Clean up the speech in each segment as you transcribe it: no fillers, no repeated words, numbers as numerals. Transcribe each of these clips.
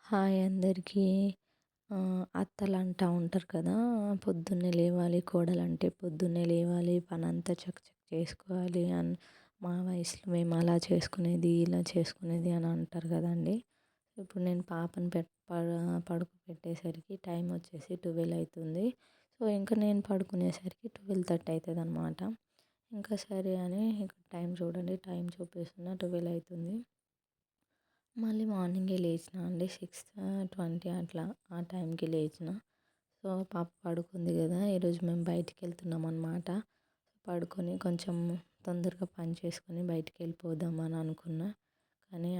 Hi అందరికీ. అత్తలు అంటా ఉంటారు కదా! పొద్దున్నే లేవాలి, కోడలంటే పొద్దున్నే లేవాలి, పనంతా చకచక చేసుకోవాలి మా వయసులో మేము అలా చేసుకునేది, ఇలా చేసుకునేది అని అంటారు కదండీ! ఇప్పుడు నేను పాపని పడుకోబెట్టేసరికి టైం వచ్చేసి 12 అవుతుంది. సో, ఇంకా నేను పడుకునేసరికి 12:30 అవుతుందనమాట. ఇంకా సరే అని టైం చూడండి, టైం చూపిస్తున్నా 12 అవుతుంది. మళ్ళీ మార్నింగే లేచిన అండి 6:20 అట్లా ఆ టైంకి లేచిన. సో, పాప పడుకుంది కదా! ఈరోజు మేము బయటికి వెళ్తున్నాం అనమాట. పడుకొని కొంచెం తొందరగా పని చేసుకొని బయటికి వెళ్ళిపోదాం అని అనుకున్నా. కానీ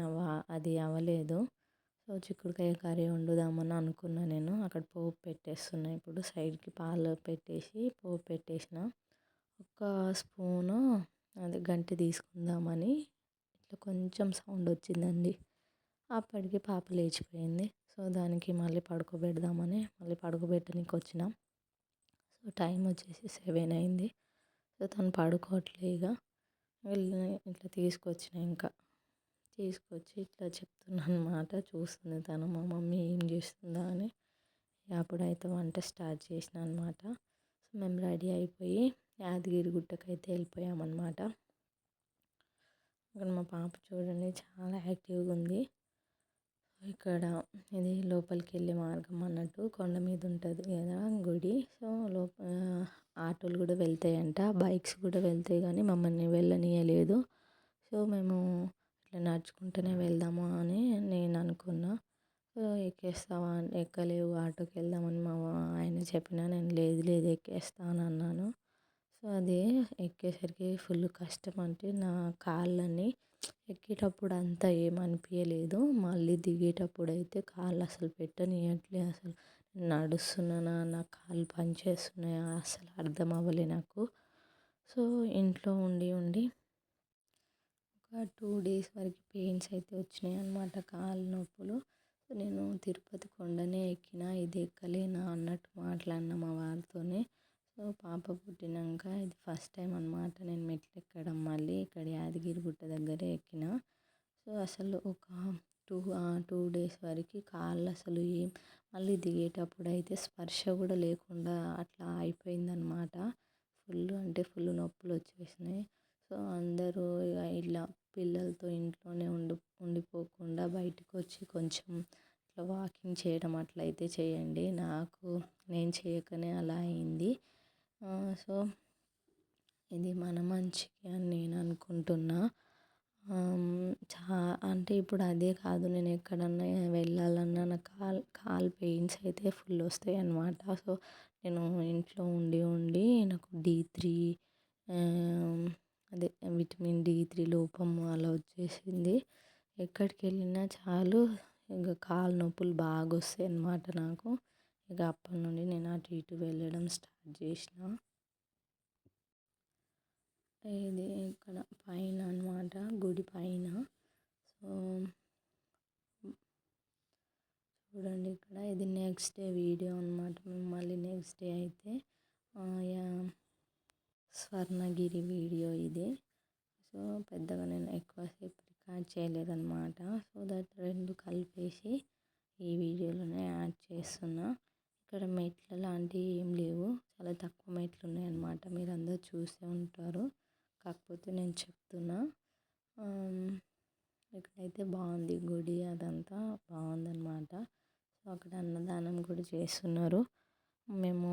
అది అవ్వలేదు. సో, చిక్కుడుకాయ కర్రీ వండుదామని అనుకున్నా నేను. అక్కడ పోపు పెట్టేస్తున్నా, ఇప్పుడు సైడ్కి పాలు పెట్టేసి పోపు పెట్టేసిన. ఒక స్పూను గంటె తీసుకుందామని ఇట్లా కొంచెం సౌండ్ వచ్చిందండి. అప్పటికి పాప లేచిపోయింది. సో, దానికి మళ్ళీ పడుకోబెడదామని మళ్ళీ పడుకోబెట్టనీకి వచ్చిన. సో, టైం వచ్చేసి 7 అయింది. సో, తను పడుకోవట్లే ఇక. ఇట్లా తీసుకొచ్చిన, ఇంకా తీసుకొచ్చి ఇట్లా చెప్తున్నా అనమాట. చూస్తుంది తను, మా మమ్మీ ఏం చేస్తుందా అని. అప్పుడైతే వంట స్టార్ట్ చేసిన అనమాట. సో, మేము రెడీ అయిపోయి యాదగిరిగుట్టకైతే వెళ్ళిపోయామన్నమాట. అక్కడ మా పాప చూడండి చాలా యాక్టివ్గా ఉంది. ఇక్కడ ఇది లోపలికి వెళ్ళే మార్గం అన్నట్టు, కొండ మీద ఉంటుంది కదా గుడి. సో, ఆటోలు కూడా వెళ్తాయంట, బైక్స్ కూడా వెళ్తాయి, కానీ మమ్మల్ని వెళ్ళనీయలేదు. సో, మేము ఇట్లా నడుచుకుంటూనే వెళ్దాము అని నేను అనుకున్నా. సో, ఎక్కేస్తావా అంటే ఎక్కలేవు, ఆటోకి వెళ్దామని మా ఆయన చెప్పినా నేను లేదు లేదు ఎక్కేస్తా అని అన్నాను. సో, అది ఎక్కేసరికి ఫుల్ కష్టం, అంటే నా కాళ్ళని ఎక్కేటప్పుడు అంతా ఏమనిపించలేదు, మళ్ళీ దిగేటప్పుడు అయితే కాళ్ళు అసలు పెట్టనీయట్లేదు. అసలు నడుస్తున్నానా, నా కాళ్ళు పనిచేస్తున్నాయా అసలు అర్థం అవ్వలే నాకు. సో, ఇంట్లో ఉండి ఉండి ఒక 2 డేస్ వరకు పెయిన్స్ అయితే వచ్చినాయి అన్నమాట, కాళ్ళు నొప్పులు. సో, నేను తిరుపతి కొండనే ఎక్కినా, ఇది ఎక్కలేనా అన్నట్టు మాట్లాడిన మా వారితోనే. సో, పాప పుట్టినాక ఇది ఫస్ట్ టైం అనమాట నేను మెట్లు ఎక్కడం. మళ్ళీ ఇక్కడ యాదగిరిగుట్ట దగ్గరే ఎక్కిన. సో, అసలు ఒక 2 డేస్ వరకు కాళ్ళు అసలు మళ్ళీ దిగేటప్పుడు అయితే స్పర్శ కూడా లేకుండా అట్లా అయిపోయిందనమాట. ఫుల్ అంటే ఫుల్ నొప్పులు వచ్చేసినాయి. సో, అందరూ ఇక ఇలా పిల్లలతో ఇంట్లోనే ఉండిపోకుండా బయటకు వచ్చి కొంచెం ఇట్లా వాకింగ్ చేయడం అట్లయితే చేయండి. నేను చేయకనే అలా అయింది. సో, ఇది మన మంచికి అని నేను అనుకుంటున్నా. అంటే ఇప్పుడు అదే కాదు, నేను ఎక్కడన్నా వెళ్ళాలన్నా నా కాలు పెయిన్స్ అయితే ఫుల్ వస్తాయి అన్నమాట. సో, నేను ఇంట్లో ఉండి ఉండి నాకు D3 అదే విటమిన్ D3 లోపం అలా వచ్చేసింది. ఎక్కడికి వెళ్ళినా చాలు ఇంకా కాలు నొప్పులు బాగా వస్తాయి అన్నమాట నాకు. ఇక అప్పటి నుండి నేను అటు ఇటు వెళ్ళడం స్టార్ట్ చేసిన. ఇది ఇక్కడ పైన అన్నమాట, గుడి పైన. సో, చూడండి ఇక్కడ ఇది నెక్స్ట్ డే వీడియో అనమాట. మేము మళ్ళీ నెక్స్ట్ డే అయితే స్వర్ణగిరి వీడియో ఇది. సో, పెద్దగా నేను ఎక్కువసేపు రికార్డ్ చేయలేదన్నమాట. సో దట్ రెండు కలిపేసి ఈ వీడియోలోనే యాడ్ చేస్తున్నా. ఇక్కడ మెట్లు లాంటివి ఏం లేవు, చాలా తక్కువ మెట్లు ఉన్నాయన్నమాట. మీరు అందరూ చూసే ఉంటారు, కాకపోతే నేను చెప్తున్నా. ఇక్కడైతే బాగుంది గుడి, అదంతా బాగుందన్నమాట. సో, అక్కడ అన్నదానం కూడా చేస్తున్నారు. మేము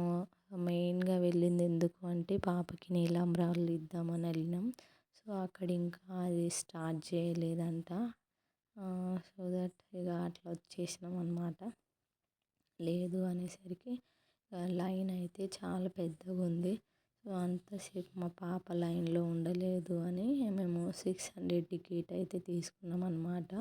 మెయిన్గా వెళ్ళింది ఎందుకు అంటే పాపకి నీలాంబరాలు ఇద్దామని వెళ్ళినాం. సో, అక్కడ ఇంకా అది స్టార్ట్ చేయలేదంట. సో దట్ ఇక అట్లా వచ్చేసినాం అన్నమాట. లేదు అనేసరికి లైన్ అయితే చాలా పెద్దగా ఉంది. సో, అంతసేపు మా పాప లైన్లో ఉండలేదు అని మేము 600 టికెట్ అయితే తీసుకున్నాం అన్నమాట.